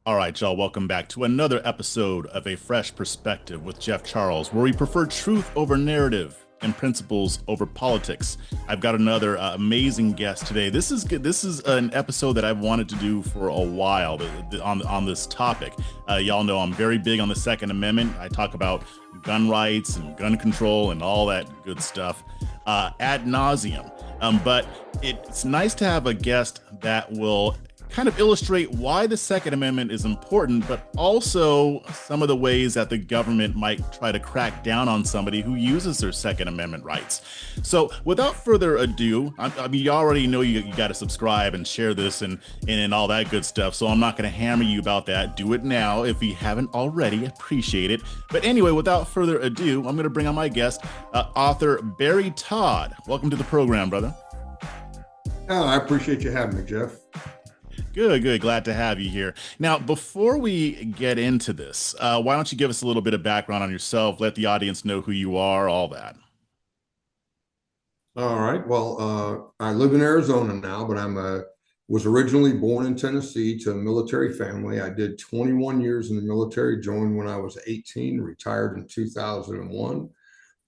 All right, y'all, welcome back to another episode of A Fresh Perspective with Jeff Charles, where we prefer truth over narrative and principles over politics. I've got another amazing guest today. This is an episode that I've wanted to do for a while on this topic. Y'all know I'm very big on the Second Amendment. I talk about gun rights and gun control and all that good stuff ad nauseum. But it's nice to have a guest that will kind of illustrate why the Second Amendment is important, but also some of the ways that the government might try to crack down on somebody who uses their Second Amendment rights. So, without further ado, I mean, you already know you got to subscribe and share this and all that good stuff. So, I'm not going to hammer you about that. Do it now if you haven't already. Appreciate it. But anyway, without further ado, I'm going to bring on my guest, author Barry Todd. Welcome to the program, brother. Oh, I appreciate you having me, Jeff. Good, good. Glad to have you here. Now, before we get into this, why don't you give us a little bit of background on yourself? Let the audience know who you are, all that. All right. Well, I live in Arizona now, but was originally born in Tennessee to a military family. I did 21 years in the military, joined when I was 18, retired in 2001.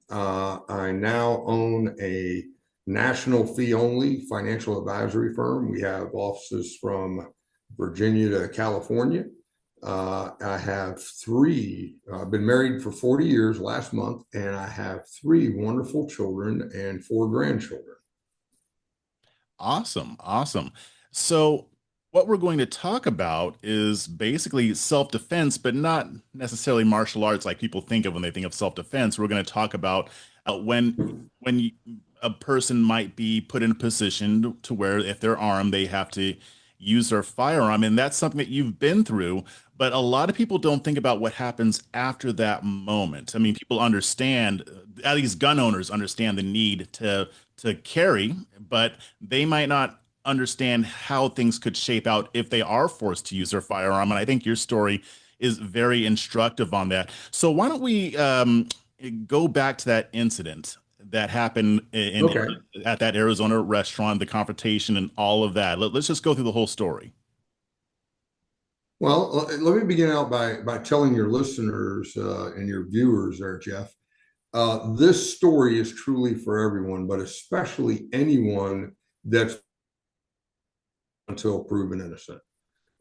I now own a national fee only financial advisory firm. We have offices from Virginia to California. I have I've been married for 40 years last month, and I have three wonderful children and four grandchildren. Awesome, awesome. So, what we're going to talk about is basically self-defense, but not necessarily martial arts like people think of when they think of self-defense. We're going to talk about a person might be put in a position to where if they're armed, they have to use their firearm, and that's something that you've been through. But a lot of people don't think about what happens after that moment. I mean, people understand, at least gun owners understand the need to carry, but they might not understand how things could shape out if they are forced to use their firearm. And I think your story is very instructive on that. So why don't we go back to that incident that happened Okay. at that Arizona restaurant, the confrontation and all of that. Let's just go through the whole story. Well, let me begin out by telling your listeners and your viewers there, Jeff. This story is truly for everyone, but especially anyone that's until proven innocent.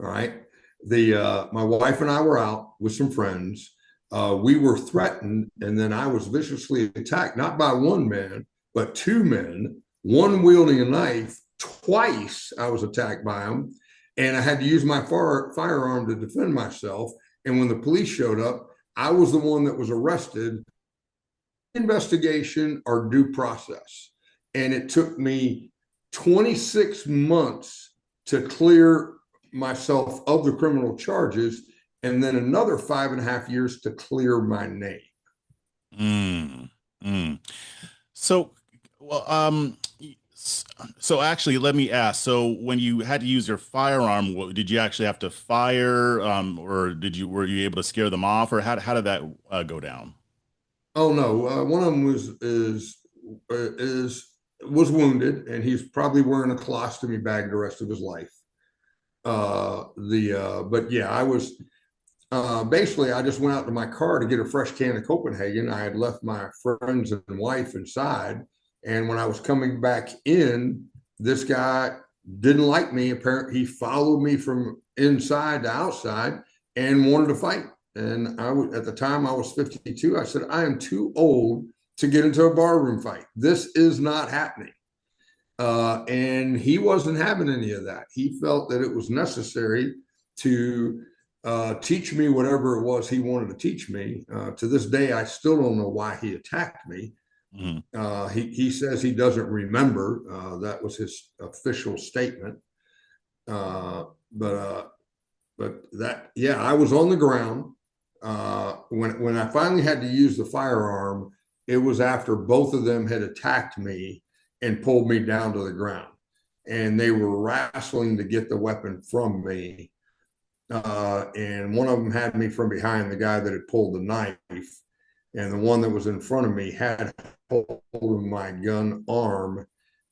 All right. The My wife and I were out with some friends. We were threatened, and then I was viciously attacked, not by one man, but two men, one wielding a knife. Twice I was attacked by them, and I had to use my firearm to defend myself. And when the police showed up, I was the one that was arrested. Investigation or due process. And it took me 26 months to clear myself of the criminal charges, and then another 5.5 years to clear my name. Mm, mm. So, well, so actually, let me ask. So, when you had to use your firearm, did you actually have to fire, or were you able to scare them off, or how did that go down? Oh no, one of them is was wounded, and he's probably wearing a colostomy bag the rest of his life. The But yeah, I was basically, I just went out to my car to get a fresh can of Copenhagen. I had left my friends and wife inside. And when I was coming back in, this guy didn't like me. Apparently, he followed me from inside to outside and wanted to fight. And at the time I was 52. I said, I am too old to get into a barroom fight. This is not happening. And he wasn't having any of that. He felt that it was necessary to teach me whatever it was he wanted to teach me. To this day, I still don't know why he attacked me. Mhm. He says he doesn't remember. That was his official statement. Uh, but yeah, I was on the ground. When I finally had to use the firearm, it was after both of them had attacked me and pulled me down to the ground, and they were wrestling to get the weapon from me. And one of them had me from behind, the guy that had pulled the knife, and the one that was in front of me had hold of my gun arm,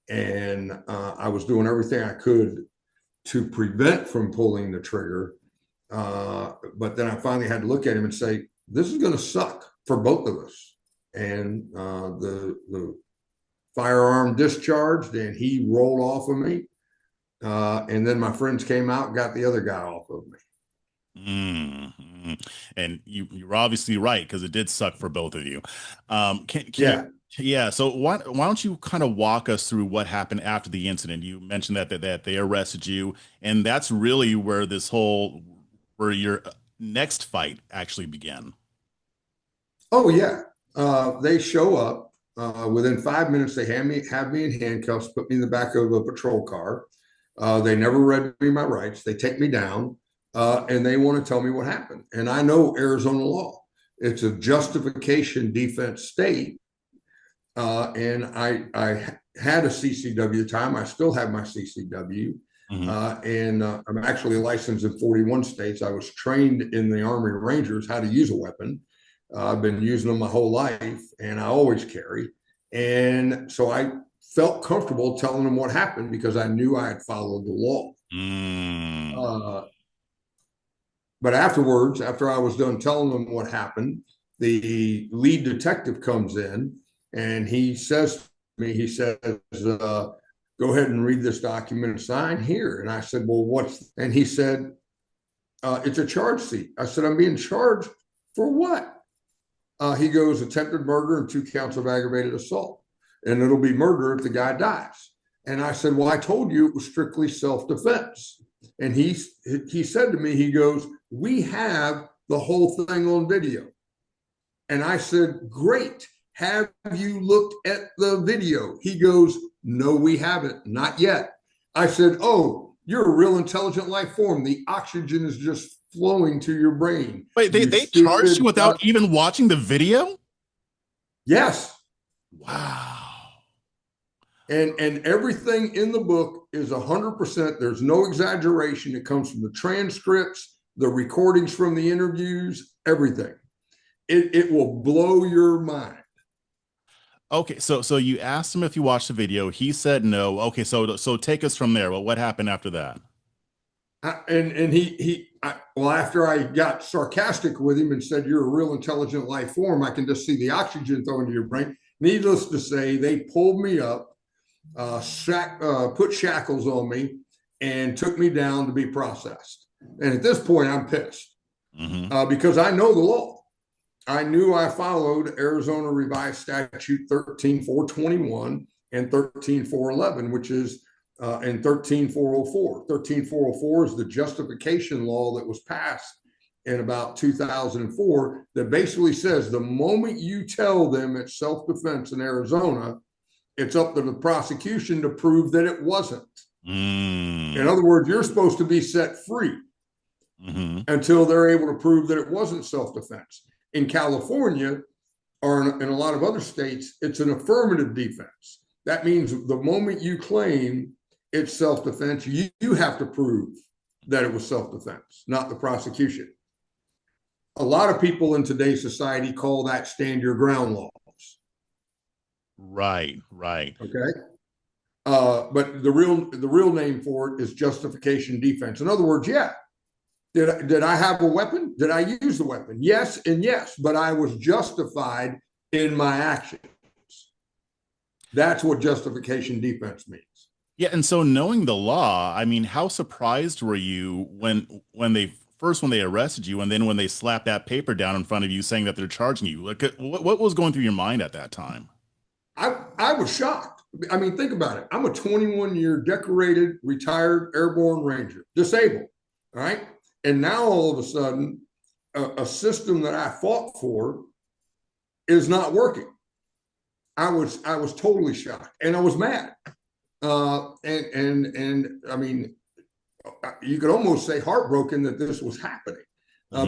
and I was doing everything I could to prevent from pulling the trigger. But then I finally had to look at him and say, this is going to suck for both of us. And the firearm discharged and he rolled off of me. And then my friends came out and got the other guy off of me. Mm-hmm. And you're obviously right, because it did suck for both of you. Can Yeah. yeah. So why don't you kind of walk us through what happened after the incident? You mentioned that they arrested you, and that's really where your next fight actually began. Oh yeah. They show up. Within 5 minutes, they have me in handcuffs, put me in the back of a patrol car. They never read me my rights. They take me down, and they want to tell me what happened. And I know Arizona law. It's a justification defense state. And I had a CCW time. I still have my CCW. And I'm actually licensed in 41 states. I was trained in the Army Rangers how to use a weapon. I've been using them my whole life, and I always carry. And so I felt comfortable telling them what happened because I knew I had followed the law. But afterwards, after I was done telling them what happened, the lead detective comes in and he says to me, he says, go ahead and read this document and sign here. And I said, well, and he said, it's a charge sheet. I said, I'm being charged for what? He goes, attempted murder and 2 counts of aggravated assault. And it'll be murder if the guy dies. And I said, well, I told you it was strictly self-defense. And he said to me, he goes, we have the whole thing on video. And I said, great. Have you looked at the video? He goes, no, we haven't. Not yet. I said, oh, you're a real intelligent life form. The oxygen is just flowing to your brain. Wait, they charged you without even watching the video? Yes. Wow. And everything in the book is 100%. There's no exaggeration. It comes from the transcripts, the recordings from the interviews, everything. It will blow your mind. Okay, so you asked him if you watched the video. He said no. Okay, so take us from there. Well, what happened after that? Well, after I got sarcastic with him and said, you're a real intelligent life form, I can just see the oxygen going to your brain. Needless to say, they pulled me up, put shackles on me, and took me down to be processed. And at this point, I'm pissed because I know the law. I knew I followed Arizona Revised Statute 13421 and 13411, which is and 13404. 13404 is the justification law that was passed in about 2004 that basically says the moment you tell them it's self-defense in Arizona, it's up to the prosecution to prove that it wasn't. In other words, you're supposed to be set free until they're able to prove that it wasn't self-defense. In California, or in a lot of other states, it's an affirmative defense. That means the moment you claim it's self-defense, you have to prove that it was self-defense, not the prosecution. A lot of people in today's society call that stand your ground laws. Right. Okay. But the real name for it is justification defense. In other words, yeah. Did I have a weapon? Did I use the weapon? Yes and yes, but I was justified in my actions. That's what justification defense means. Yeah, and so knowing the law, I mean, how surprised were you when they arrested you, and then when they slapped that paper down in front of you saying that they're charging you? Like, what was going through your mind at that time? I was shocked. I mean, think about it. I'm a 21-year decorated, retired airborne ranger, disabled. All right. And now all of a sudden, a system that I fought for is not working. I was totally shocked, and I was mad. And I mean, you could almost say heartbroken that this was happening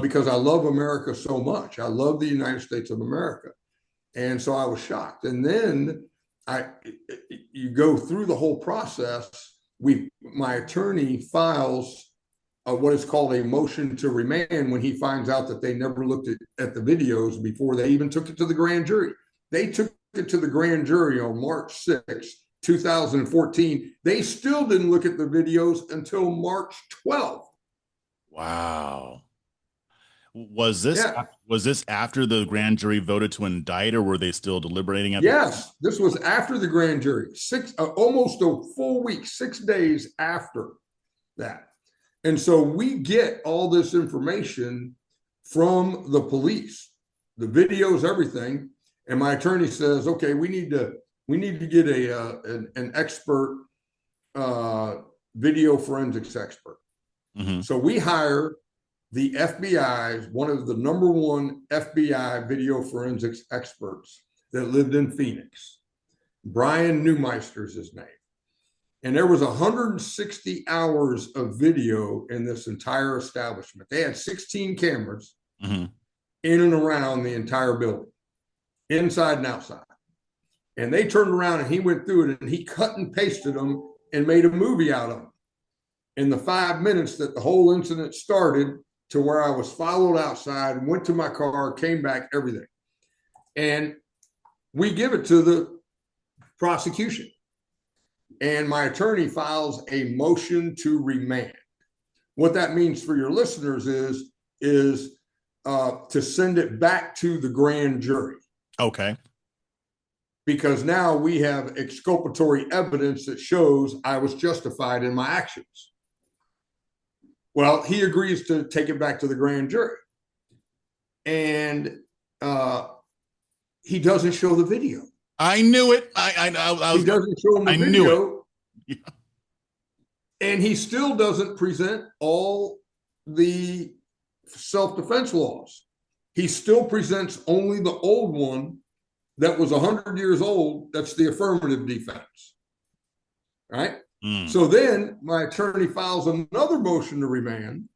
because I love America so much. I love the United States of America, and so I was shocked. And then you go through the whole process. My attorney files what is called a motion to remand when he finds out that they never looked at the videos before they even took it to the grand jury. They took it to the grand jury on March 6th, 2014. They still didn't look at the videos until March 12th. Wow. Was this Yeah. was this after the grand jury voted to indict, or were they still deliberating at the time? Yes, this was after the grand jury, almost a full week, 6 days after that. And so we get all this information from the police, the videos, everything. And my attorney says, okay, we need to get an expert, video forensics expert. So we hire the FBI's, one of the #1 FBI video forensics experts that lived in Phoenix. Brian Neumeister is his name. And there was 160 hours of video in this entire establishment. They had 16 cameras in and around the entire building, inside and outside. And they turned around and he went through it and he cut and pasted them and made a movie out of them. In the 5 minutes that the whole incident started to where I was followed outside, went to my car, came back, everything. And we give it to the prosecution. And my attorney files a motion to remand. What that means for your listeners is to send it back to the grand jury. Okay. Because now we have exculpatory evidence that shows I was justified in my actions. Well, he agrees to take it back to the grand jury. And he doesn't show the video. I knew it. He doesn't show him the video. Knew it. Yeah. And he still doesn't present all the self-defense laws. He still presents only the old one that was 100 years old. That's the affirmative defense. Right? So then my attorney files another motion to remand.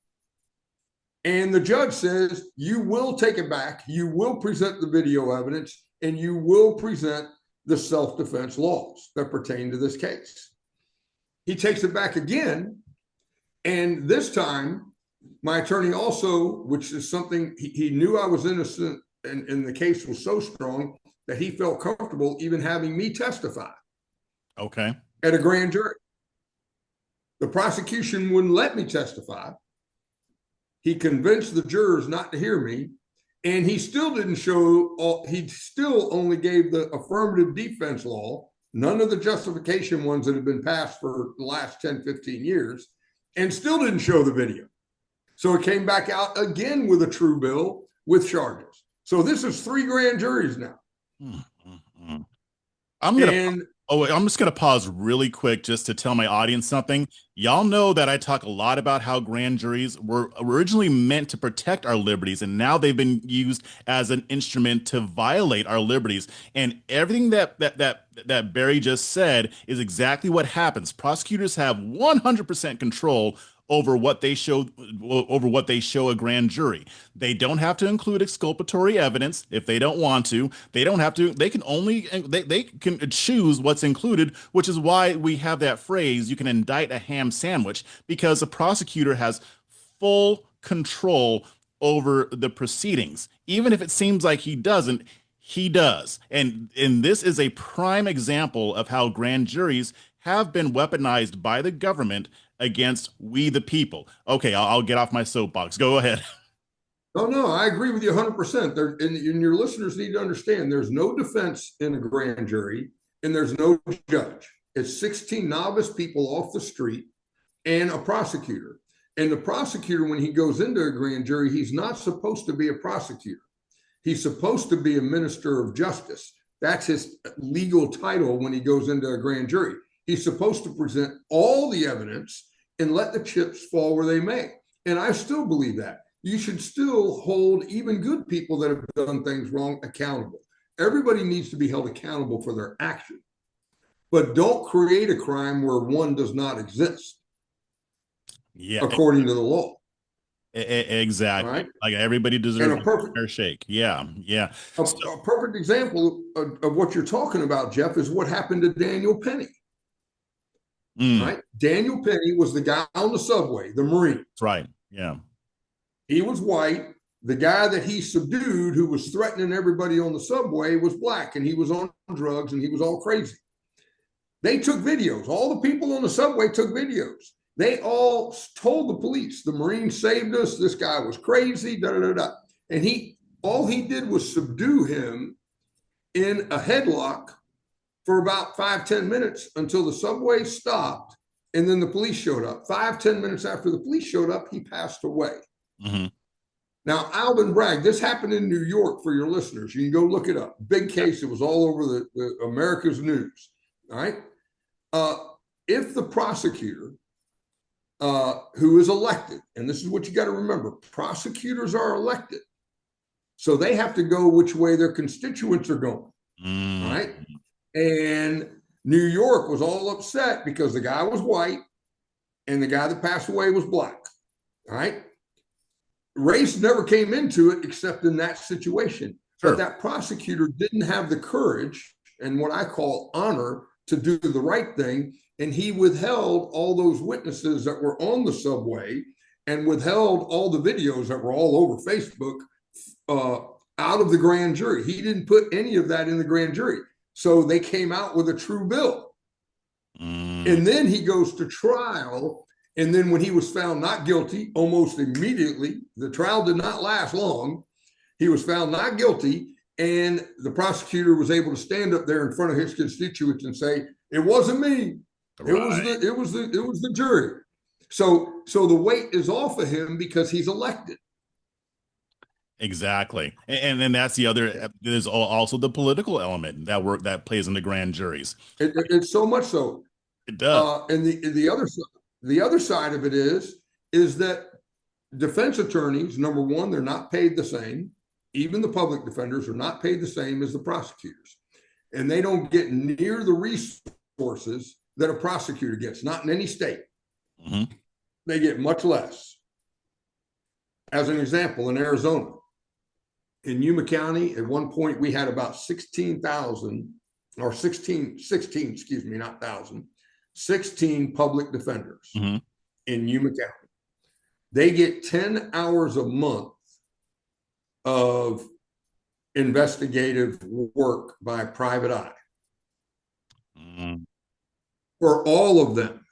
And the judge says, you will take it back. You will present the video evidence and you will present the self-defense laws that pertain to this case. He takes it back again. And this time, my attorney also, which is something he knew I was innocent and the case was so strong that he felt comfortable even having me testify. Okay. At a grand jury. The prosecution wouldn't let me testify. He convinced the jurors not to hear me. And he still didn't show, he still only gave the affirmative defense law, none of the justification ones that have been passed for the last 10, 15 years, and still didn't show the video. So it came back out again with a true bill with charges. So this is 3 grand juries now. I'm just going to pause really quick just to tell my audience something. Y'all know that I talk a lot about how grand juries were originally meant to protect our liberties, and now they've been used as an instrument to violate our liberties. And everything that Barry just said is exactly what happens. Prosecutors have 100% control over what they show a grand jury. They don't have to include exculpatory evidence if they don't want to. They don't have to. They can choose what's included, which is why we have that phrase, you can indict a ham sandwich, because the prosecutor has full control over the proceedings. Even if it seems like he doesn't, he does. And this is a prime example of how grand juries have been weaponized by the government against we the people. Okay, I'll get off my soapbox. Go ahead. No, I agree with you 100%. And your listeners need to understand there's no defense in a grand jury and there's no judge. It's 16 novice people off the street and a prosecutor. And the prosecutor, when he goes into a grand jury, he's not supposed to be a prosecutor. He's supposed to be a minister of justice. That's his legal title when he goes into a grand jury. He's supposed to present all the evidence and let the chips fall where they may. And I still believe that. You should still hold even good people that have done things wrong accountable. Everybody needs to be held accountable for their action. But don't create a crime where one does not exist. Yeah, according to the law. Exactly. Right? Like everybody deserves a fair shake. Yeah. A perfect example of what you're talking about, Jeff, is what happened to Daniel Penny. Right? Daniel Penny was the guy on the subway, the Marine. That's right. Yeah. He was white. The guy that he subdued, who was threatening everybody on the subway, was black, and he was on drugs and he was all crazy. They took videos. All the people on the subway took videos. They all told the police, the Marines saved us. This guy was crazy, da da da da. And all he did was subdue him in a headlock for about 5-10 minutes until the subway stopped. And then the police showed up. 5-10 minutes after the police showed up, he passed away. Mm-hmm. Now, Alvin Bragg, this happened in New York for your listeners. You can go look it up. Big case. It was all over the America's news. All right. If the prosecutor, who is elected, and this is what you got to remember, prosecutors are elected. So they have to go which way their constituents are going. All right. And New York was all upset because the guy was white and the guy that passed away was black. All right. Race never came into it except in that situation. Sure. But that prosecutor didn't have the courage and what I call honor to do the right thing. And he withheld all those witnesses that were on the subway and withheld all the videos that were all over Facebook out of the grand jury. He didn't put any of that in the grand jury. So they came out with a true bill. And then he goes to trial. And then when he was found not guilty, almost immediately, the trial did not last long. He was found not guilty. And the prosecutor was able to stand up there in front of his constituents and say, it wasn't me. Right. It was the jury. So the weight is off of him because he's elected. Exactly. And then that's the other, there's also the political element that plays in the grand juries. It's so much so. It does. And the other side of it is that defense attorneys, number one, they're not paid the same. Even the public defenders are not paid the same as the prosecutors. And they don't get near the resources that a prosecutor gets, not in any state. Mm-hmm. They get much less. As an example, in Arizona, in Yuma County, at one point we had about 16,000 or 16, excuse me, not 1,000, 16 public defenders in Yuma County. They get 10 hours a month of investigative work by private eye for all of them.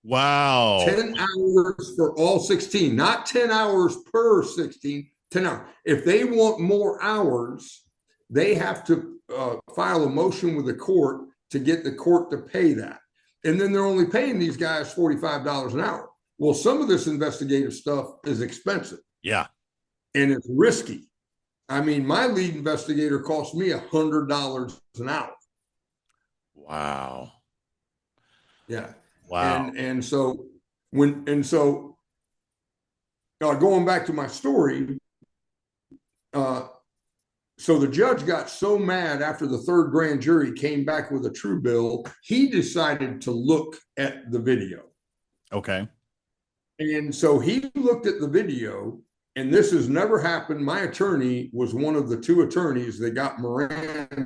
Wow. 10 hours for all 16, not 10 hours per 16, 10 hours. If they want more hours, they have to file a motion with the court to get the court to pay that. And then they're only paying these guys $45 an hour. Well, some of this investigative stuff is expensive. Yeah. And it's risky. I mean, my lead investigator cost me $100 an hour. Wow. Yeah. Wow. And so going back to my story, so the judge got so mad after the third grand jury came back with a true bill, he decided to look at the video. Okay. And so he looked at the video, and this has never happened. My attorney was one of the two attorneys that got Miranda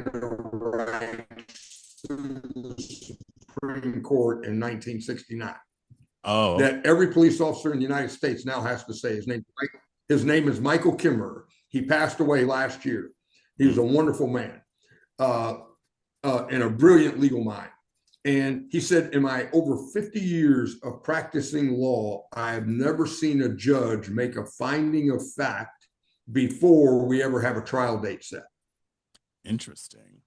rights through the Supreme Court in 1969. Oh. That every police officer in the United States now has to say his name is Michael Kimmerer. He passed away last year. He was a wonderful man and a brilliant legal mind. And he said, in my over 50 years of practicing law, I have never seen a judge make a finding of fact before we ever have a trial date set. Interesting.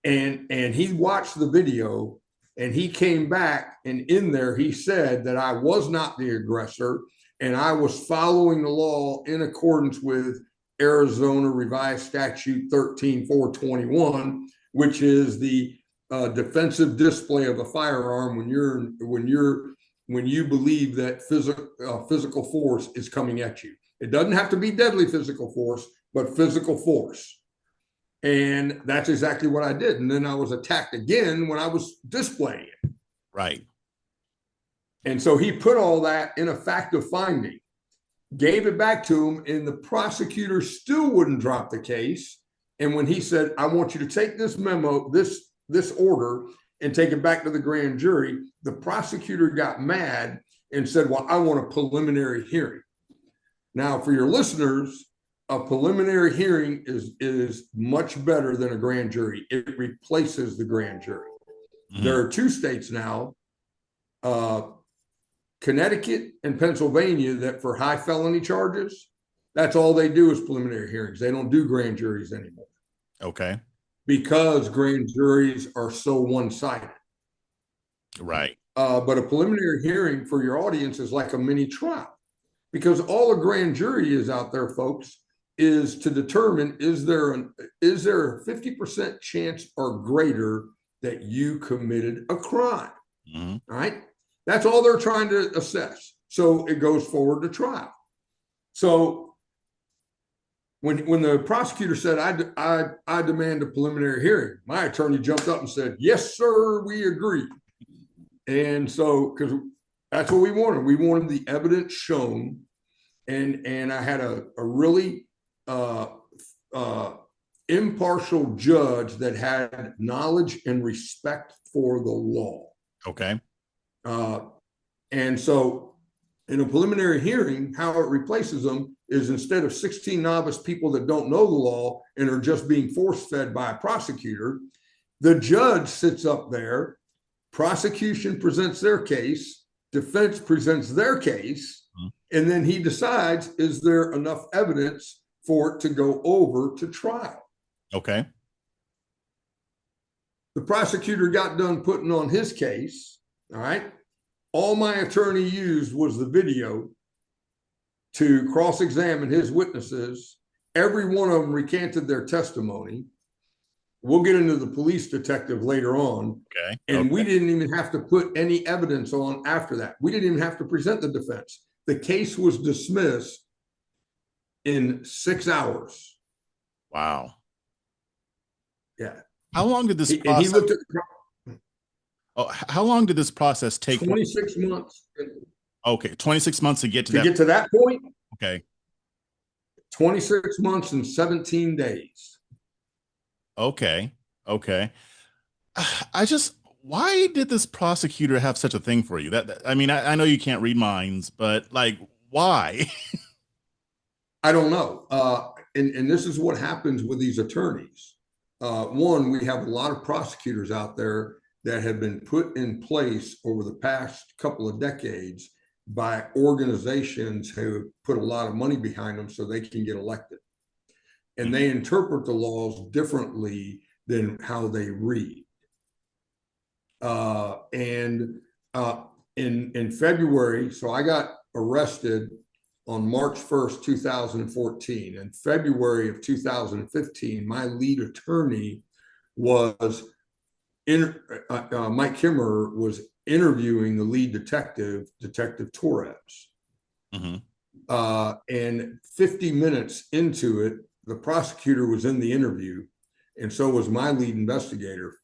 And he watched the video and he came back, and in there he said that I was not the aggressor and I was following the law in accordance with Arizona Revised Statute 13421, which is the defensive display of a firearm when you believe that physical force is coming at you. It doesn't have to be deadly physical force, but physical force. And that's exactly what I did. And then I was attacked again when I was displaying it. Right. And so he put all that in a fact of finding, gave it back to him, and the prosecutor still wouldn't drop the case. And when he said, I want you to take this memo, this order, and take it back to the grand jury, the prosecutor got mad and said, well, I want a preliminary hearing. Now, for your listeners, a preliminary hearing is much better than a grand jury. It replaces the grand jury. Mm-hmm. There are two states now, Connecticut and Pennsylvania, that for high felony charges, that's all they do is preliminary hearings. They don't do grand juries anymore. Okay. Because grand juries are so one-sided. Right. But a preliminary hearing for your audience is like a mini trial, because all a grand jury is out there, folks, is to determine, is there a 50% chance or greater that you committed a crime? Mm-hmm. All right. That's all they're trying to assess. So it goes forward to trial. So when the prosecutor said, I demand a preliminary hearing, my attorney jumped up and said, yes, sir, we agree. And so, because that's what we wanted. We wanted the evidence shown. And I had a really impartial judge that had knowledge and respect for the law. Okay. And so in a preliminary hearing, how it replaces them is, instead of 16 novice people that don't know the law and are just being force-fed by a prosecutor, the judge sits up there, prosecution presents their case, defense presents their case, and then he decides, is there enough evidence for it to go over to trial? Okay. The prosecutor got done putting on his case. All right. All my attorney used was the video to cross-examine his witnesses. Every one of them recanted their testimony. We'll get into the police detective later on. Okay. And we didn't even have to put any evidence on after that. We didn't even have to present the defense. The case was dismissed in 6 hours. Wow. Yeah. How long did this process? And he looked at how long did this process take? 26 months. Okay, 26 months to get to get to that point. Okay. 26 months and 17 days. Okay. Okay. Why did this prosecutor have such a thing for you? I mean, I know you can't read minds, but like, why? I don't know. And this is what happens with these attorneys. One, we have a lot of prosecutors out there that have been put in place over the past couple of decades by organizations who put a lot of money behind them so they can get elected. And they interpret the laws differently than how they read. In February, so I got arrested on March 1st, 2014. In February of 2015, my lead attorney was Mike Kimmerer was interviewing the lead detective, Detective Torres. And 50 minutes into it, the prosecutor was in the interview, and so was my lead investigator.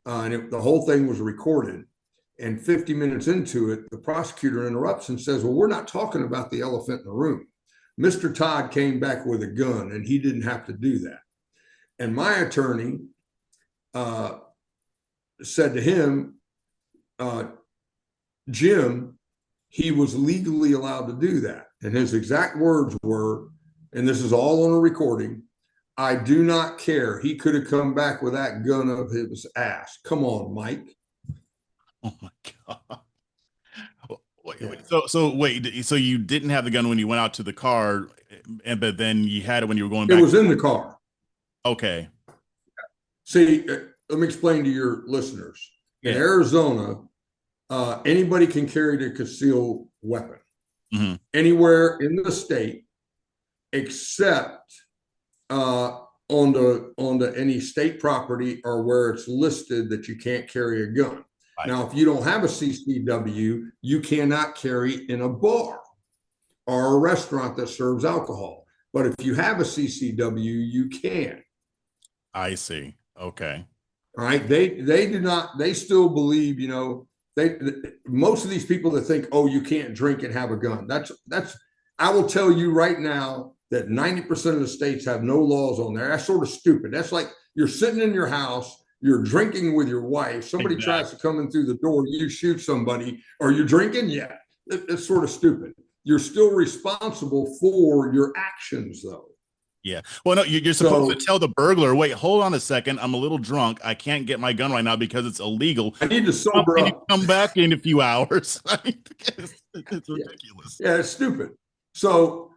The whole thing was recorded. And 50 minutes into it, the prosecutor interrupts and says, well, we're not talking about the elephant in the room. Mr. Todd came back with a gun, and he didn't have to do that. And my attorney said to him, Jim, he was legally allowed to do that. And his exact words were, and this is all on a recording, I do not care. He could have come back with that gun up his ass. Come on, Mike. Oh my God. Wait. So you didn't have the gun when you went out to the car, but then you had it when you were going back? It was in the car. Okay. See, let me explain to your listeners. In Arizona, anybody can carry a concealed weapon anywhere in the state, except on any state property or where it's listed that you can't carry a gun. Right. Now, if you don't have a CCW, you cannot carry in a bar or a restaurant that serves alcohol. But if you have a CCW, you can. I see. Okay. All right. They do not. They still believe. Most of these people that think, oh, you can't drink and have a gun. That's. I will tell you right now that 90% of the states have no laws on there. That's sort of stupid. That's like you're sitting in your house, you're drinking with your wife. Somebody tries to come in through the door, you shoot somebody. Are you drinking? Yeah. It's sort of stupid. You're still responsible for your actions, though. Yeah. Well, no, you're supposed to So tell the burglar, wait, hold on a second. I'm a little drunk. I can't get my gun right now because it's illegal. I need to sober Can you up. come back in a few hours? I mean, it's Yeah, ridiculous. yeah, it's stupid. So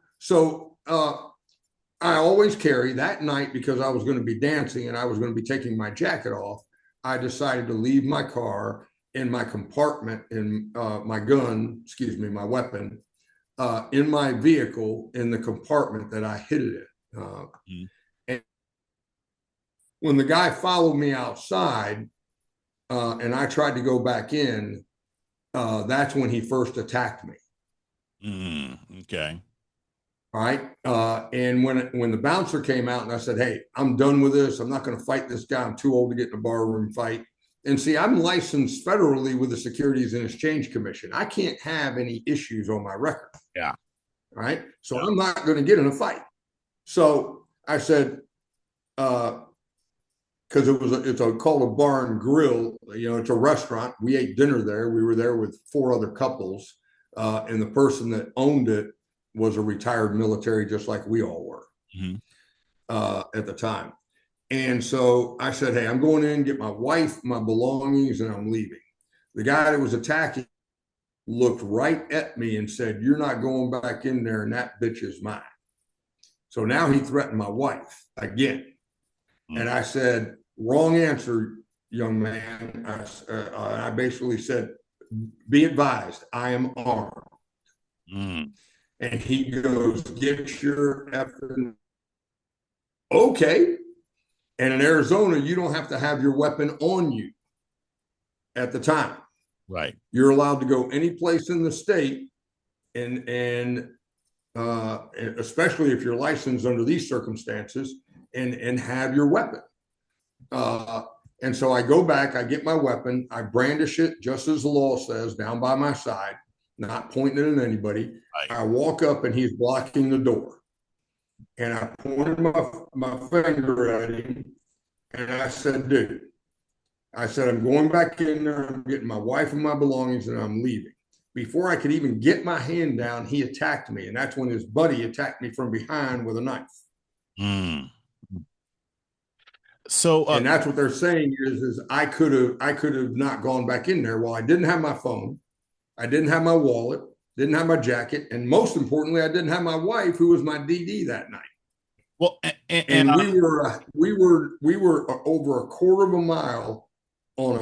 I always carry that night because I was going to be dancing and I was going to be taking my jacket off. I decided to leave my car in my compartment in my gun, excuse me, my weapon, in my vehicle in the compartment that I hid it in. Mhm. And when the guy followed me outside and I tried to go back in, that's when he first attacked me. Okay. All right. And when the bouncer came out and I said, "Hey, I'm done with this. I'm not going to fight this guy. I'm too old to get in a barroom fight." And see, I'm licensed federally with the Securities and Exchange Commission. I can't have any issues on my record. Yeah. All right. So Yeah. I'm not going to get in a fight. So I said, because it's called a bar and grill. You know, it's a restaurant. We ate dinner there. We were there with 4 other couples, and the person that owned it was a retired military, just like we all were Hmm. at the time. And so I said, "Hey, I'm going in, get my wife, my belongings, and I'm leaving." The guy that was attacking looked right at me and said, "You're not going back in there, and that bitch is mine." So now he threatened my wife again. And I said, "Wrong answer, young man." I basically said, "Be advised, I am armed." Mm. And he goes, "Get your effing okay." And in Arizona, you don't have to have your weapon on you at the time. Right. You're allowed to go any place in the state, and especially if you're licensed under these circumstances, and have your weapon. Uh, and so I go back, I get my weapon, I brandish it just as the law says, down by my side, not pointing it at anybody. Right. I walk up and he's blocking the door. And I pointed my finger at him and I said, "Dude," I said, "I'm going back in there, I'm getting my wife and my belongings, and I'm leaving." Before I could even get my hand down, he attacked me. And that's when his buddy attacked me from behind with a knife. Mm. So, And that's what they're saying is I could have not gone back in there. Well, I didn't have my phone, I didn't have my wallet, didn't have my jacket, and most importantly, I didn't have my wife, who was my DD that night. well, And we were over a quarter of a mile on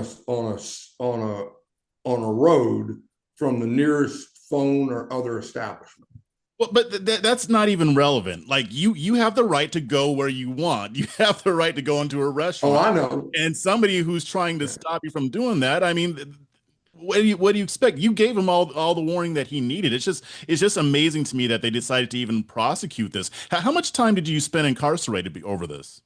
a road from the nearest phone or other establishment. well, but that's not even relevant. Like you have the right to go where you want. You have the right to go into a Oh, restaurant, I know. and somebody who's trying to Yeah. stop you from doing that. I mean, what do you expect? You gave him all the warning that he needed. It's just amazing to me that they decided to even prosecute this. How much time did you spend incarcerated over this?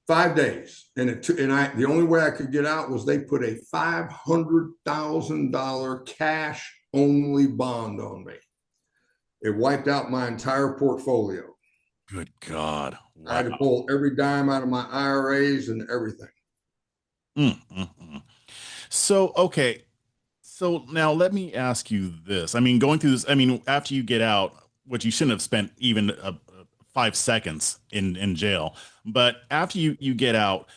5 days, and the only way I could get out was they put a $500,000 cash only bond on me. It wiped out my entire portfolio. Good God! I Wow. had to pull every dime out of my IRAs and everything. Mm, mm, mm. So, okay. So now let me ask you this. I mean, going through this, I mean, after you get out, which you shouldn't have spent even 5 seconds in jail, but after you get out,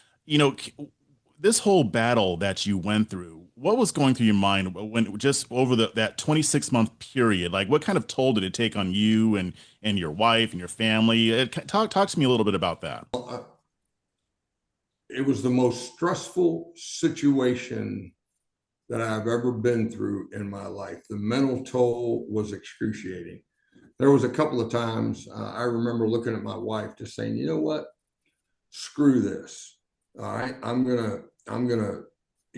this whole battle that you went through, what was going through your mind when just over that 26-month period? Like, what kind of toll did it take on you and your wife and your family? Talk to me a little bit about that. It was the most stressful situation that I've ever been through in my life. The mental toll was excruciating. There was a couple of times I remember looking at my wife just saying, "You know what? Screw this. All right, I'm gonna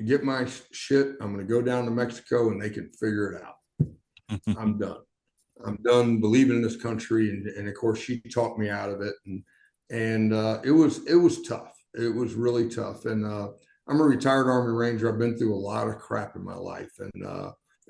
get my shit. I'm gonna go down to Mexico and they can figure it out. I'm done. I'm done believing in this country." And of course, she talked me out of it, and it was tough. It was really tough. And I'm a retired Army Ranger. I've been through a lot of crap in my life, and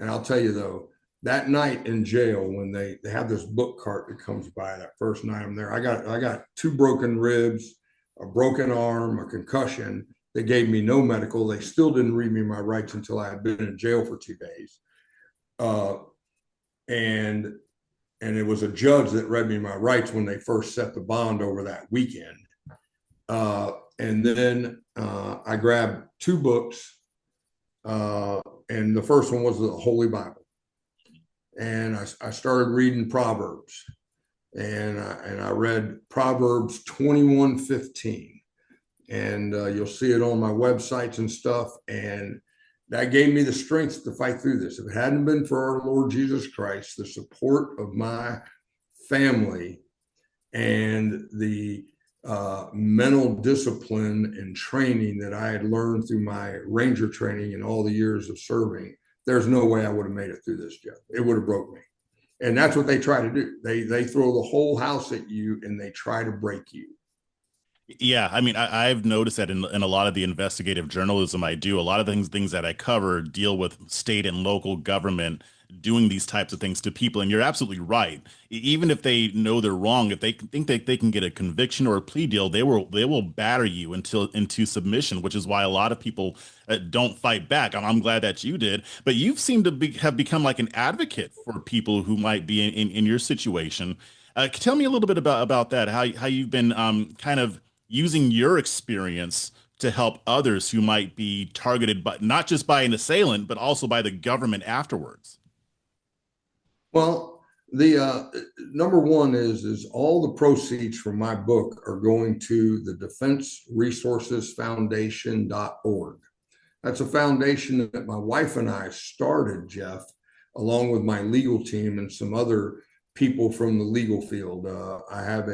I'll tell you though, that night in jail when they have this book cart that comes by, that first night I'm there, I got 2 broken ribs, a broken arm, a concussion. They gave me no medical. They still didn't read me my rights until I had been in jail for 2 days. And and it was a judge that read me my rights when they first set the bond over that weekend. And then I grabbed 2 books, and the first one was the Holy Bible. And I started reading Proverbs, and I read Proverbs 21:15, and you'll see it on my websites and stuff. And that gave me the strength to fight through this. If it hadn't been for our Lord Jesus Christ, the support of my family, and the mental discipline and training that I had learned through my Ranger training and all the years of serving, there's no way I would have made it through this, Jeff. It would have broke me. And that's what they try to do. They throw the whole house at you, and they try to break you. Yeah, I mean, I've noticed that in a lot of the investigative journalism I do, a lot of things that I cover deal with state and local government doing these types of things to people. And you're absolutely right. Even if they know they're wrong, if they think that they can get a conviction or a plea deal, they will batter you into submission, which is why a lot of people don't fight back. I'm glad that you did, but you've seemed to have become like an advocate for people who might be in your situation. Tell me a little bit about that, how you've been kind of using your experience to help others who might be targeted, but not just by an assailant, but also by the government afterwards. Well, the number one is all the proceeds from my book are going to the Defense Resources Foundation.org. That's a foundation that my wife and I started, Jeff, along with my legal team and some other people from the legal field. I have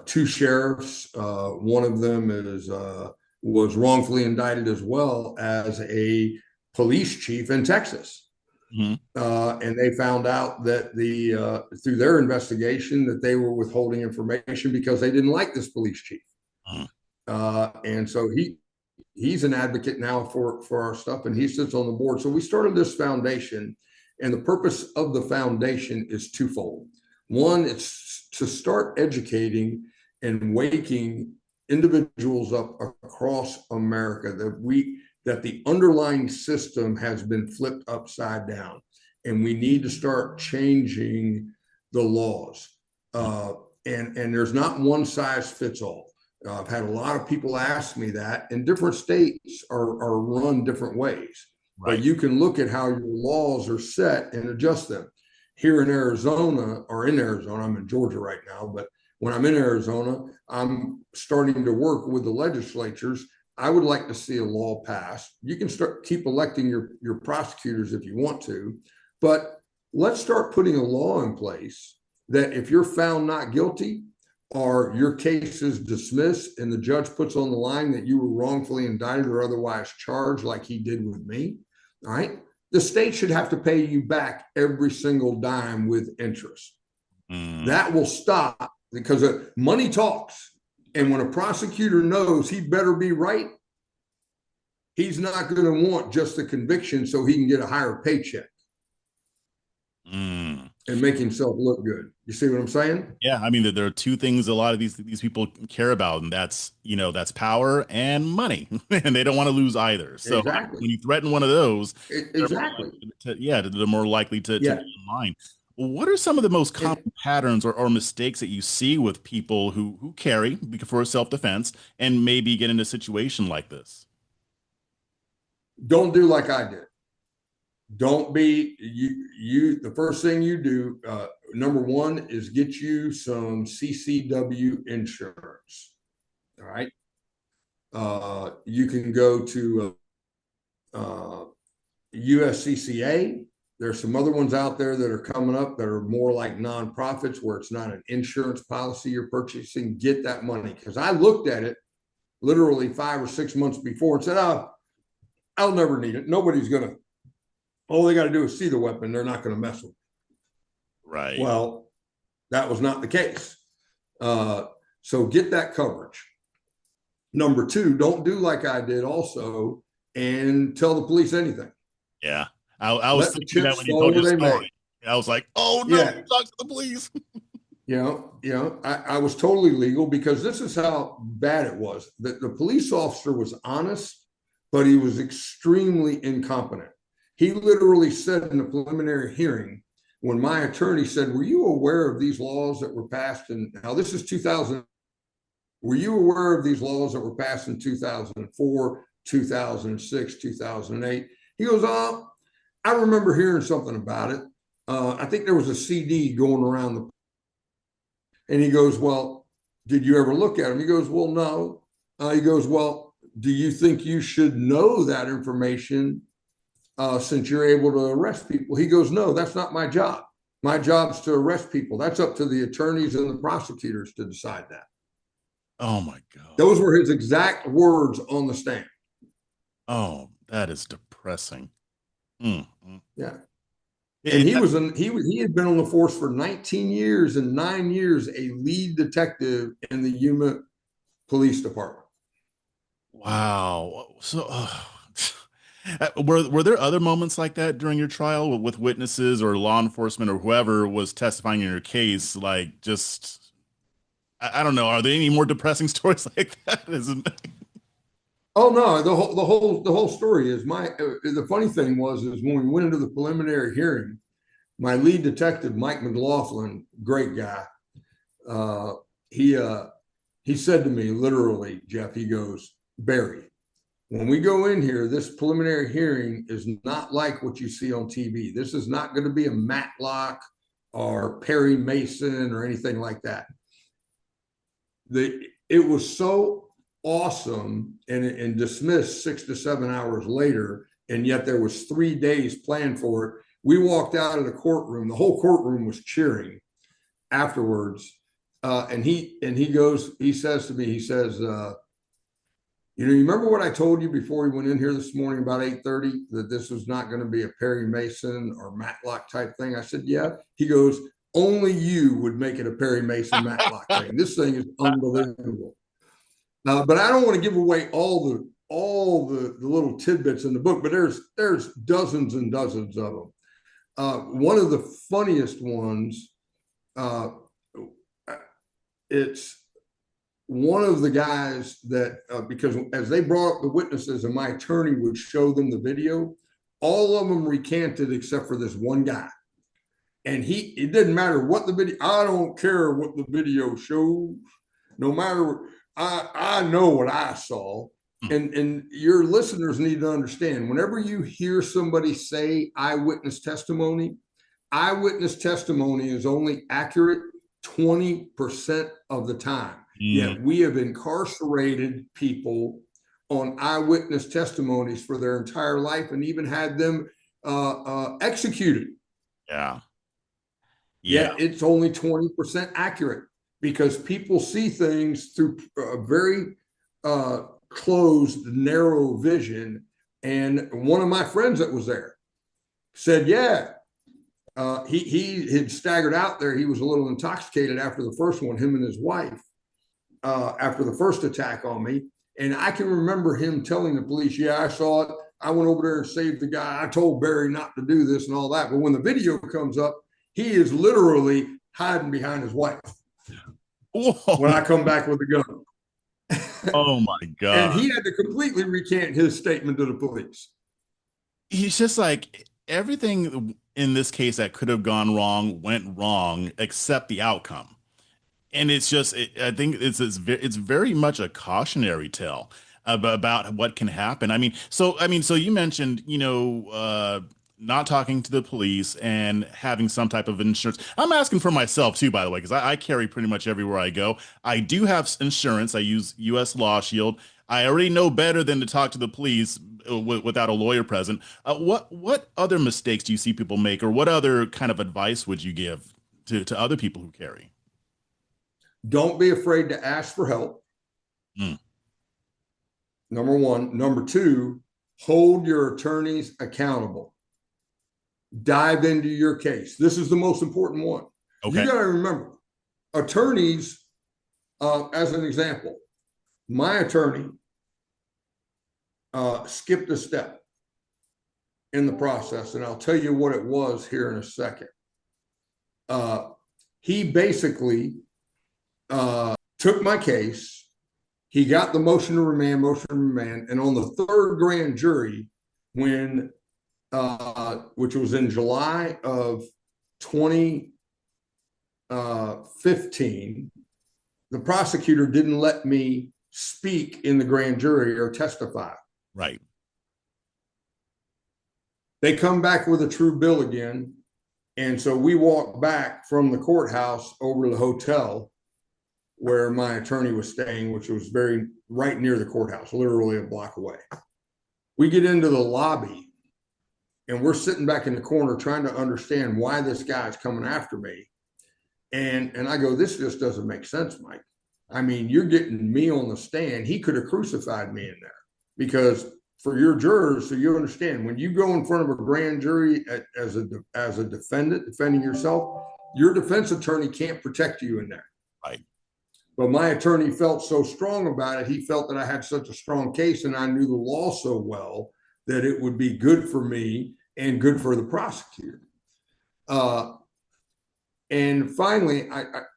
2 sheriffs. One of them was wrongfully indicted, as well as a police chief in Texas. Mhm. And they found out that through their investigation that they were withholding information because they didn't like this police chief. Mhm. And so he's an advocate now for our stuff, and he sits on the board. So we started this foundation, and the purpose of the foundation is twofold. One, it's to start educating and waking individuals up across America that the underlying system has been flipped upside down, and we need to start changing the laws. And there's not one size fits all. I've had a lot of people ask me that, and different states are run different ways. But Right. you can look at how your laws are set and adjust them. Here in Arizona, I'm in Georgia right now, but when I'm in Arizona, I'm starting to work with the legislatures. I would like to see a law passed. You can keep electing your prosecutors if you want to, but let's start putting a law in place that if you're found not guilty, or your case is dismissed and the judge puts on the line that you were wrongfully indicted or otherwise charged, like he did with me, all right, the state should have to pay you back every single dime with interest. That will stop, because money talks. And when a prosecutor knows he better be right, he's not going to want just the conviction so he can get a higher paycheck Mm. and make himself look good. You see what I'm saying? Yeah, I mean, there are two things a lot of these people care about, and that's power and money, and they don't want to lose either. So Exactly. when you threaten one of those, they're more Exactly. likely they're more likely to Yeah. get in line. What are some of the most And common patterns or mistakes that you see with people who carry for self-defense and maybe get in a situation like this? don't do like I did. Don't be you. The first thing you do, number one, is get you some CCW insurance. All right. You can go to USCCA. There's some other ones out there that are coming up that are more like nonprofits, where it's not an insurance policy you're purchasing. Get that money, because I looked at it literally 5 or 6 months before and said, "Oh, I'll never need it. Nobody's gonna. All they got to do is see the weapon. They're not going to mess with it." Right. Well, that was not the case. So get that coverage. Number two, don't do like I did also and tell the police anything. Yeah. I was Let the thinking that chips when you fall told where your they may. story. I was like, oh no, Yeah. talk to the police. I was totally legal, because this is how bad it was. The police officer was honest, but he was extremely incompetent. He literally said in the preliminary hearing when my attorney said, "Were you aware of these laws that were passed?" And now this is 2000. Were you aware of these laws that were passed in 2004, 2006, 2008? He goes, "Oh, I remember hearing something about it. I think there was a CD going around the." And he goes, "Well, did you ever look at them?" He goes, "Well, no." He goes, "Well, do you think you should know that information since you're able to arrest people?" He goes, "No, that's not my job. My job's to arrest people. That's up to the attorneys and the prosecutors to decide that." Oh my God. Those were his exact words on the stand. Oh, that is depressing. Mm, mm. Yeah. And It, he had been on the force for 19 years and 9 years, a lead detective in the Yuma Police Department. wow. So, were there other moments like that during your trial with witnesses or law enforcement or whoever was testifying in your case? Like, just I don't know. Are there any more depressing stories like that? Oh no, the whole story is the funny thing is when we went into the preliminary hearing, my lead detective, Mike McLaughlin, great guy, uh, he he said to me literally, Jeff, he goes, "Barry, when we go in here, this preliminary hearing is not like what you see on TV. This is not going to be a Matlock or Perry Mason or anything like that." It was so awesome and dismissed 6 to 7 hours later, and yet there was 3 days planned for it. We walked out of the courtroom, the whole courtroom was cheering afterwards. And he says to me, he says, "You remember what I told you before we went in here this morning about 8:30, that this was not going to be a Perry Mason or Matlock type thing?" I said, "Yeah." He goes, "Only you would make it a Perry Mason Matlock thing. This thing is unbelievable." But I don't want to give away all the little tidbits in the book, but there's dozens and dozens of them. One of the funniest ones, it's one of the guys that, because as they brought up the witnesses and my attorney would show them the video, all of them recanted except for this one guy. And it didn't matter what the video, I don't care what the video shows, no matter, I know what I saw. And your listeners need to understand, whenever you hear somebody say eyewitness testimony is only accurate 20% of the time. Yet we have incarcerated people on eyewitness testimonies for their entire life and even had them executed. Yeah. Yet it's only 20% accurate because people see things through a very closed, narrow vision. And one of my friends that was there said, "Yeah, he had staggered out there. He was a little intoxicated after the first one, him and his wife, after the first attack on me. And I can remember him telling the police, 'Yeah, I saw it. I went over there and saved the guy. I told Barry not to do this and all that.' But when the video comes up, he is literally hiding behind his wife." Whoa. When I come back with the gun. Oh my God. And he had to completely recant his statement to the police. He's just like, everything in this case that could have gone wrong went wrong except the outcome. And it's just, I think it's very much a cautionary tale about what can happen. So you mentioned, not talking to the police and having some type of insurance. I'm asking for myself too, by the way, because I carry pretty much everywhere I go. I do have insurance. I use U.S. Law Shield. I already know better than to talk to the police without a lawyer present. What other mistakes do you see people make, or what other kind of advice would you give to other people who carry? Don't be afraid to ask for help. Number one. Number two, hold your attorneys accountable. Dive into your case. This is the most important one. Okay. You got to remember, attorneys, as an example, my attorney skipped a step in the process, and I'll tell you what it was here in a second. He basically took my case. He got the motion to remand, and on the third grand jury, when which was in July of 2015, the prosecutor didn't let me speak in the grand jury or testify. Right. They come back with a true bill again. And so we walked back from the courthouse over to the hotel where my attorney was staying, which was right near the courthouse, literally a block away. We get into the lobby and we're sitting back in the corner trying to understand why this guy's coming after me. And I go, this just doesn't make sense, Mike. I mean, you're getting me on the stand. He could have crucified me in there, because for your jurors, so you understand, when you go in front of a grand jury as a defendant defending yourself, your defense attorney can't protect you in there. Right. But my attorney felt so strong about it. He felt that I had such a strong case and I knew the law so well that it would be good for me and good for the prosecutor. And finally,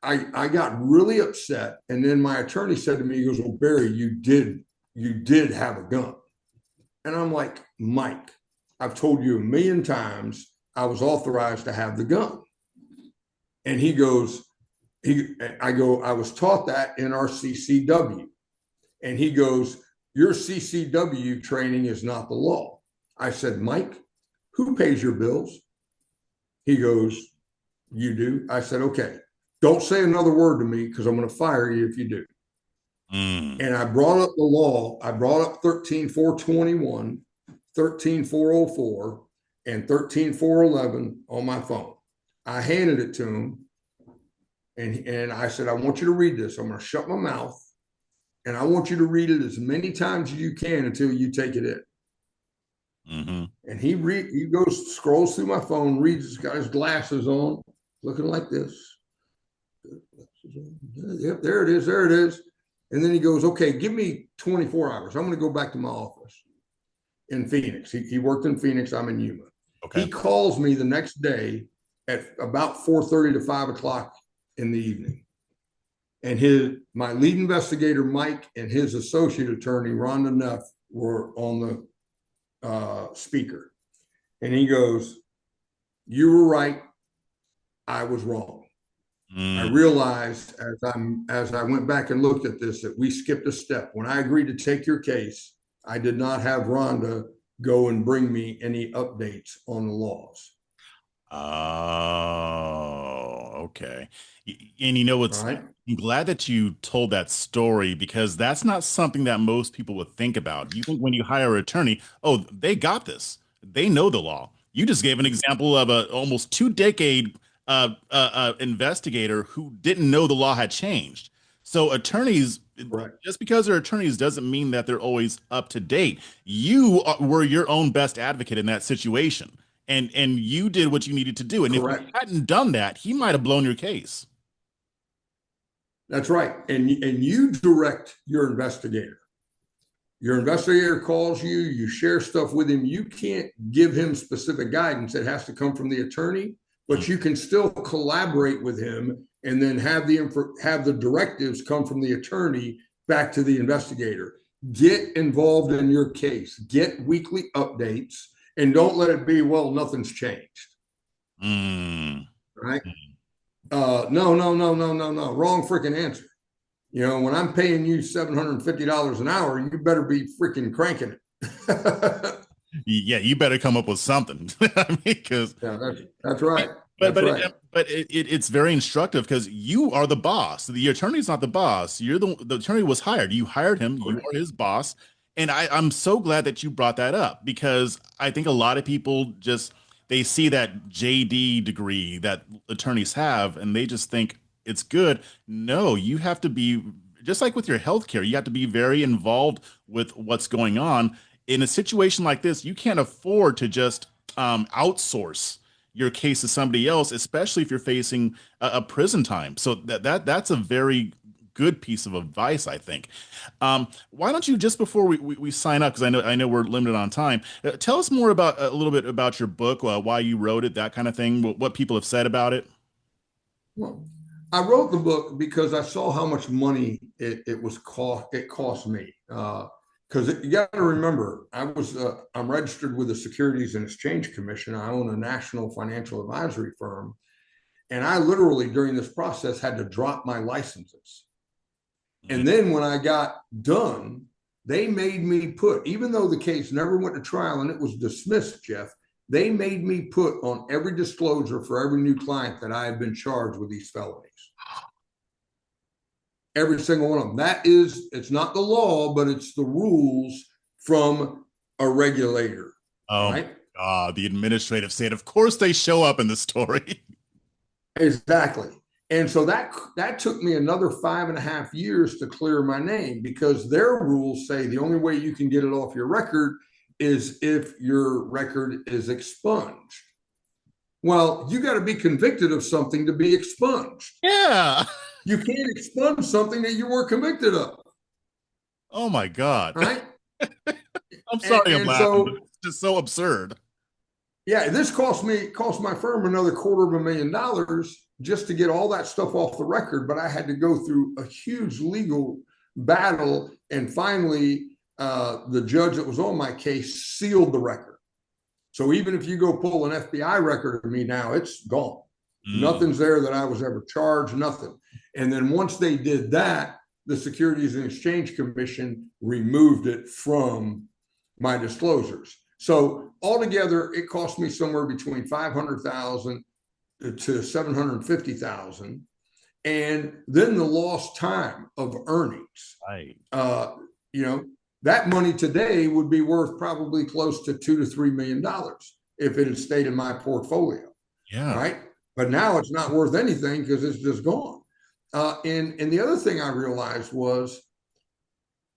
I got really upset. And then my attorney said to me, he goes, well, Barry, you did have a gun. And I'm like, Mike, I've told you a million times I was authorized to have the gun. And he goes, I was taught that in our CCW. And he goes, your CCW training is not the law. I said, Mike, who pays your bills? He goes, you do? I said, okay, don't say another word to me because I'm going to fire you if you do. And I brought up the law. I brought up 13-421, 13-404, and 13-411 on my phone. I handed it to him, and I said, I want you to read this. I'm going to shut my mouth, and I want you to read it as many times as you can until you take it in. And he scrolls through my phone, reads, he's got his glasses on, looking like this. Yep, there it is. There it is. And then he goes, okay, give me 24 hours. I'm going to go back to my office in Phoenix. He worked in Phoenix. I'm in Yuma. Okay. He calls me the next day at about 4:30 to 5 o'clock in the evening. And my lead investigator, Mike, and his associate attorney, Rhonda Neff, were on the speaker. And he goes, you were right. I was wrong. I realized as I went back and looked at this that we skipped a step. When I agreed to take your case, I did not have Rhonda go and bring me any updates on the laws. Oh, okay. And you know what's, right. I'm glad that you told that story, because that's not something that most people would think about. You think when you hire an attorney, oh, they got this. They know the law. You just gave an example of a almost 2-decade investigator who didn't know the law had changed. So attorneys, Correct. just because they're attorneys doesn't mean that they're always up to date. You were your own best advocate in that situation, and you did what you needed to do. And Correct. if you hadn't done that, he might have blown your case. That's right. And you direct your investigator. Your investigator calls you, you share stuff with him. You can't give him specific guidance. It has to come from the attorney, but you can still collaborate with him and then have the directives come from the attorney back to the investigator. Get involved in your case, get weekly updates, and don't let it be, well, nothing's changed. Right? No. Wrong freaking answer. You know, when I'm paying you $750 an hour, you better be freaking cranking it. Yeah, you better come up with something. I mean, because that's right. But it's very instructive, because you are the boss. The attorney's not the boss. You're the attorney was hired. You hired him. You are his boss. And I'm so glad that you brought that up, because I think a lot of people they see that JD degree that attorneys have, and they just think it's good. No, you have to be, just like with your healthcare, you have to be very involved with what's going on. In a situation like this, you can't afford to just outsource your case to somebody else, especially if you're facing a prison time. So that's a very good piece of advice, I think. Why don't you, just before we sign up, because I know we're limited on time, tell us more about a little bit about your book, why you wrote it, that kind of thing, what people have said about it. Well, I wrote the book because I saw how much money it cost me. Because you got to remember, I'm registered with the Securities and Exchange Commission. I own a national financial advisory firm, And I literally, during this process, had to drop my licenses. And then when I got done, they made me put, even though the case never went to trial and it was dismissed, Jeff, they made me put on every disclosure for every new client that I had been charged with these felonies. Every single one of them. That is, it's not the law, but it's the rules from a regulator. Oh, right? the administrative state. Of course, they show up in the story. Exactly. And so that took me another 5.5 years to clear my name, because their rules say the only way you can get it off your record is if your record is expunged. Well, you got to be convicted of something to be expunged. Yeah. You can't expunge something that you were convicted of. Oh my God. Right. I'm sorry, I'm laughing, so, but it's just so absurd. Yeah, this cost my firm another $250,000 just to get all that stuff off the record. But I had to go through a huge legal battle, and finally, the judge that was on my case sealed the record. So even if you go pull an FBI record of me now, it's gone. Nothing's there that I was ever charged, nothing. And then once they did that, the Securities and Exchange Commission removed it from my disclosures. So altogether, it cost me somewhere between $500,000 to $750,000, and then the lost time of earnings. Right. That money today would be worth probably close to $2 to $3 million if it had stayed in my portfolio. Yeah. Right. But now it's not worth anything because it's just gone. And the other thing I realized was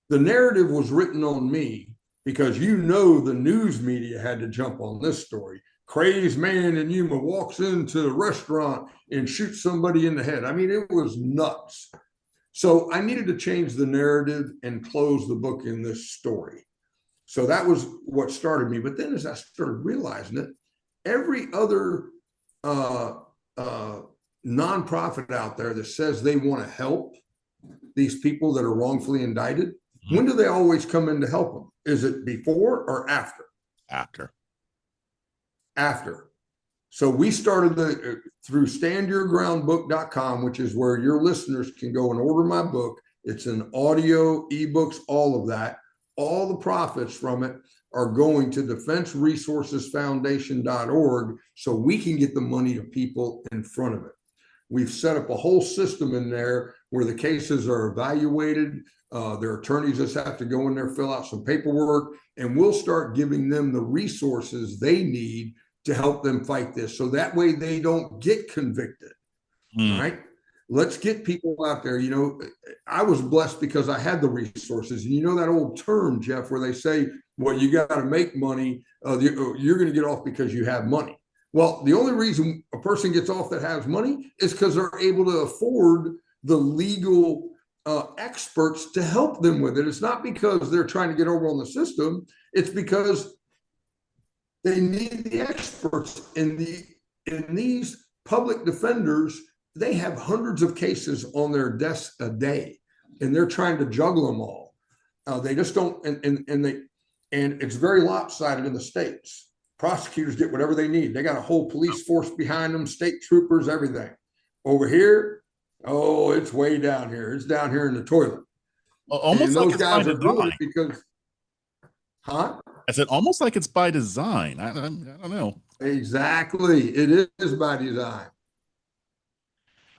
the narrative was written on me, because the news media had to jump on this story. Crazed man in Yuma walks into a restaurant and shoots somebody in the head. I mean, it was nuts. So I needed to change the narrative and close the book in this story. So that was what started me. But then as I started realizing it, every other nonprofit out there that says they want to help these people that are wrongfully indicted, when do they always come in to help them? Is it before or after? After. So we started through standyourgroundbook.com, which is where your listeners can go and order my book. It's an audio, ebooks, all of that. All the profits from it are going to defenseresourcesfoundation.org so we can get the money to people in front of it. We've set up a whole system in there where the cases are evaluated. Their attorneys just have to go in there, fill out some paperwork, and we'll start giving them the resources they need to help them fight this. So that way they don't get convicted. Right? Let's get people out there. I was blessed because I had the resources. And that old term, Jeff, where they say, well, you got to make money. You're going to get off because you have money. Well, the only reason a person gets off that has money is because they're able to afford the legal experts to help them with it. It's not because they're trying to get over on the system. It's because they need the experts. In these public defenders, they have hundreds of cases on their desks a day, and they're trying to juggle them all. They just don't, and it's very lopsided in the states. Prosecutors get whatever they need. They got a whole police force behind them, state troopers, everything. Over here, it's way down here. It's down here in the toilet. Almost like it's by design. Because, I said almost like it's by design. I don't know. Exactly. It is by design.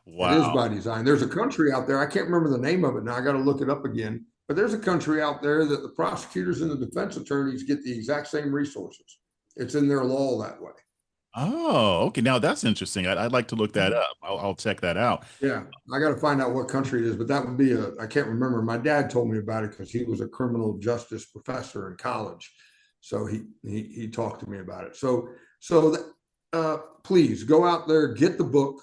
Wow. It is by design. There's a country out there. I can't remember the name of it now. I got to look it up again. But there's a country out there that the prosecutors and the defense attorneys get the exact same resources. It's in their law that way. Oh, okay. Now that's interesting. I'd like to look that up. I'll check that out. Yeah, I got to find out what country it is, but that would be I can't remember. My dad told me about it because he was a criminal justice professor in college. So he talked to me about it. So please go out there, get the book.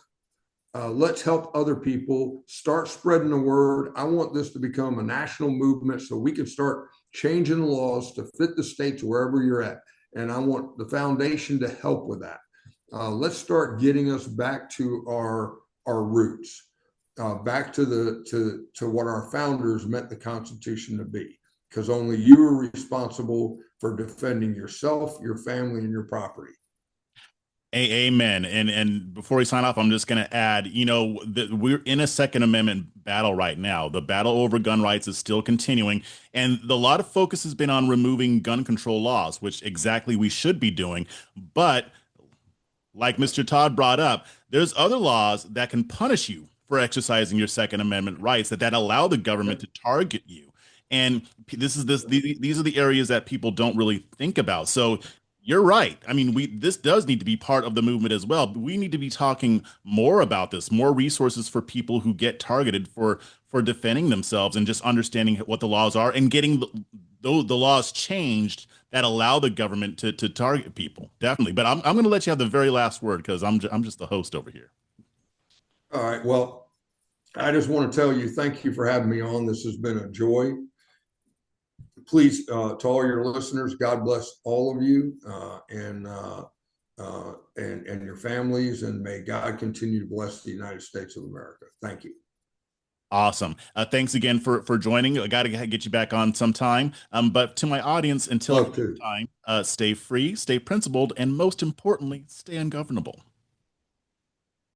Let's help other people, start spreading the word. I want this to become a national movement so we can start changing laws to fit the states wherever you're at. And I want the foundation to help with that. Let's start getting us back to our roots, back to what our founders meant the Constitution to be, because only you are responsible for defending yourself, your family, and your property. Amen. And before we sign off, I'm just going to add, that we're in a Second Amendment battle right now. The battle over gun rights is still continuing, and a lot of focus has been on removing gun control laws, which exactly we should be doing. But like Mr. Todd brought up, there's other laws that can punish you for exercising your Second Amendment rights that allow the government to target you. And these are the areas that people don't really think about. So you're right. I mean, we this does need to be part of the movement as well. But we need to be talking more about this, more resources for people who get targeted for defending themselves and just understanding what the laws are and getting the laws changed that allow the government to target people. Definitely. But I'm going to let you have the very last word because I'm just the host over here. All right. Well, I just want to tell you, thank you for having me on. This has been a joy. Please, to all your listeners, God bless all of you and your families, and may God continue to bless the United States of America. Thank you. Awesome. Thanks again for joining. I got to get you back on sometime. But to my audience, until Love next to. time, stay free, stay principled, and most importantly, stay ungovernable.